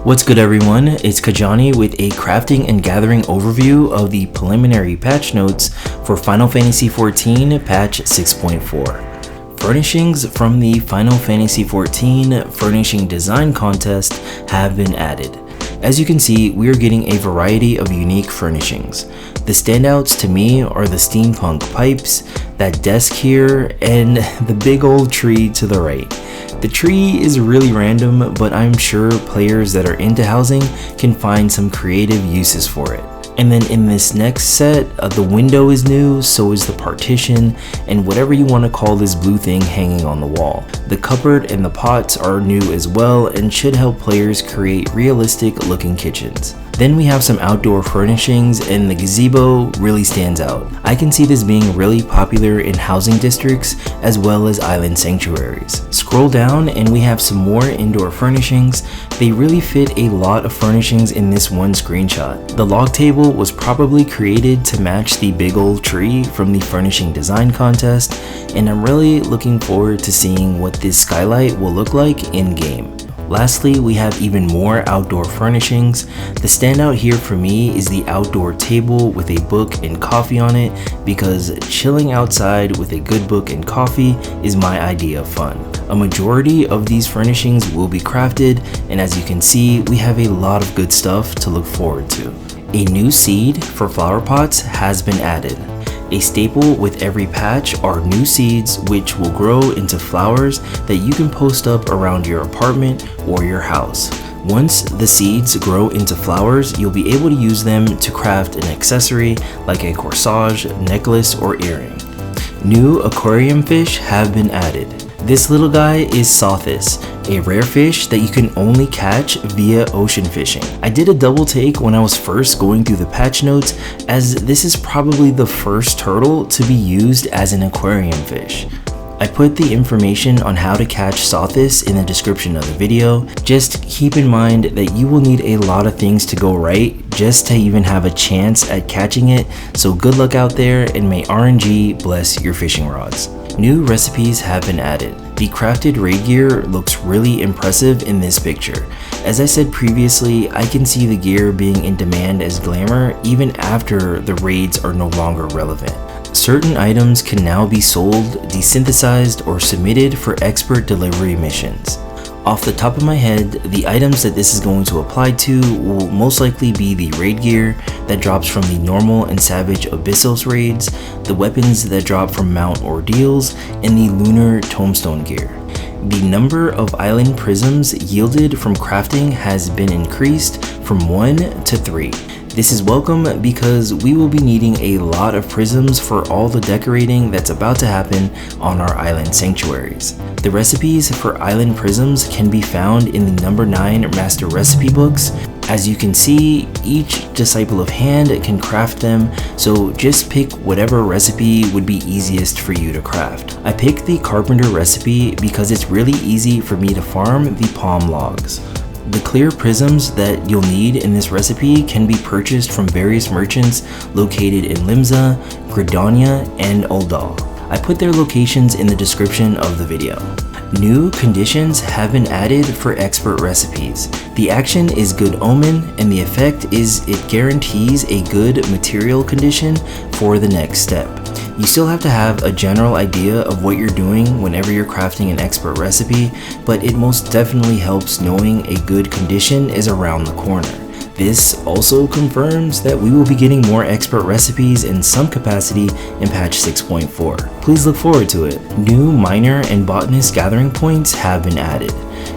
What's good everyone, it's Kajani with a crafting and gathering overview of the preliminary patch notes for Final Fantasy XIV patch 6.4. Furnishings from the Final Fantasy XIV Furnishing Design Contest have been added. As you can see, we are getting a variety of unique furnishings. The standouts to me are the steampunk pipes, that desk here, and the big old tree to the right. The tree is really random, but I'm sure players that are into housing can find some creative uses for it. And then in this next set, the window is new, so is the partition, and whatever you want to call this blue thing hanging on the wall. The cupboard and the pots are new as well and should help players create realistic looking kitchens. Then we have some outdoor furnishings, and the gazebo really stands out. I can see this being really popular in housing districts as well as island sanctuaries. Scroll down and we have some more indoor furnishings. They really fit a lot of furnishings in this one screenshot. The log table was probably created to match the big old tree from the Furnishing Design Contest, and I'm really looking forward to seeing what this skylight will look like in game. Lastly, we have even more outdoor furnishings. The standout here for me is the outdoor table with a book and coffee on it, because chilling outside with a good book and coffee is my idea of fun. A majority of these furnishings will be crafted, and as you can see, we have a lot of good stuff to look forward to. A new seed for flower pots has been added. A staple with every patch are new seeds which will grow into flowers that you can post up around your apartment or your house. Once the seeds grow into flowers, you'll be able to use them to craft an accessory like a corsage, necklace, or earring. New aquarium fish have been added. This little guy is Sothis, a rare fish that you can only catch via ocean fishing. I did a double take when I was first going through the patch notes, as this is probably the first turtle to be used as an aquarium fish. I put the information on how to catch Sothis in the description of the video. Just keep in mind that you will need a lot of things to go right just to even have a chance at catching it, so good luck out there and may RNG bless your fishing rods. New recipes have been added. The crafted raid gear looks really impressive in this picture. As I said previously, I can see the gear being in demand as glamour even after the raids are no longer relevant. Certain items can now be sold, desynthesized, or submitted for expert delivery missions. Off the top of my head, the items that this is going to apply to will most likely be the raid gear that drops from the normal and savage Abyssos raids, the weapons that drop from Mount Ordeals, and the lunar tombstone gear. The number of island prisms yielded from crafting has been increased from 1 to 3. This is welcome because we will be needing a lot of prisms for all the decorating that's about to happen on our island sanctuaries. The recipes for island prisms can be found in the number 9 master recipe books. As you can see, each disciple of hand can craft them, so just pick whatever recipe would be easiest for you to craft. I picked the carpenter recipe because it's really easy for me to farm the palm logs. The clear prisms that you'll need in this recipe can be purchased from various merchants located in Limsa, Gridania, and Ul'dah. I put their locations in the description of the video. New conditions have been added for expert recipes. The action is good omen, and the effect is it guarantees a good material condition for the next step. You still have to have a general idea of what you're doing whenever you're crafting an expert recipe, but it most definitely helps knowing a good condition is around the corner. This also confirms that we will be getting more expert recipes in some capacity in patch 6.4. Please look forward to it. New miner and botanist gathering points have been added.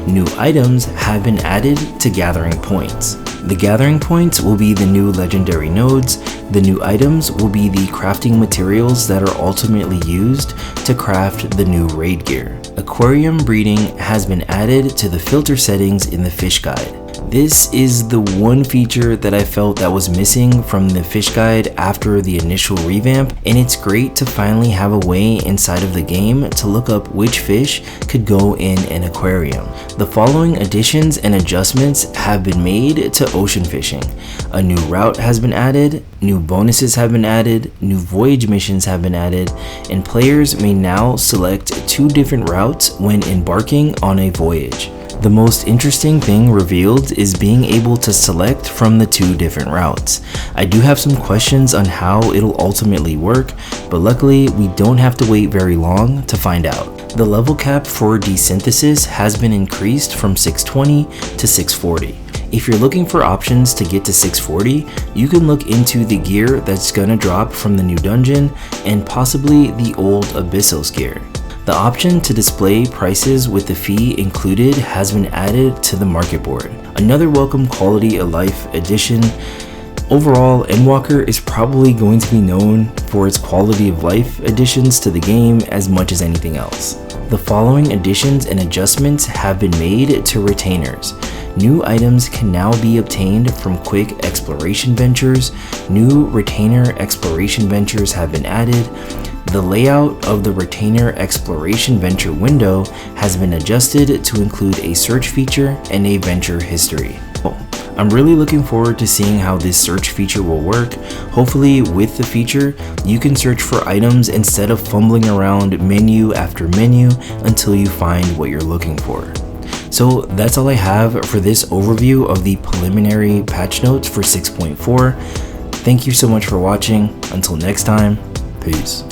New items have been added to gathering points. The gathering points will be the new legendary nodes. The new items will be the crafting materials that are ultimately used to craft the new raid gear. Aquarium breeding has been added to the filter settings in the fish guide. This is the one feature that I felt that was missing from the fish guide after the initial revamp, and it's great to finally have a way inside of the game to look up which fish could go in an aquarium. The following additions and adjustments have been made to ocean fishing. A new route has been added, new bonuses have been added, new voyage missions have been added, and players may now select 2 different routes when embarking on a voyage. The most interesting thing revealed is being able to select from the 2 different routes. I do have some questions on how it'll ultimately work, but luckily we don't have to wait very long to find out. The level cap for Desynthesize has been increased from 620 to 640. If you're looking for options to get to 640, you can look into the gear that's gonna drop from the new dungeon and possibly the old Abyssos gear. The option to display prices with the fee included has been added to the market board. Another welcome quality of life addition. Overall, Endwalker is probably going to be known for its quality of life additions to the game as much as anything else. The following additions and adjustments have been made to retainers. New items can now be obtained from quick exploration ventures. New retainer exploration ventures have been added. The layout of the retainer exploration venture window has been adjusted to include a search feature and a venture history. I'm really looking forward to seeing how this search feature will work. Hopefully with the feature, you can search for items instead of fumbling around menu after menu until you find what you're looking for. So that's all I have for this overview of the preliminary patch notes for 6.4. Thank you so much for watching. Until next time, peace.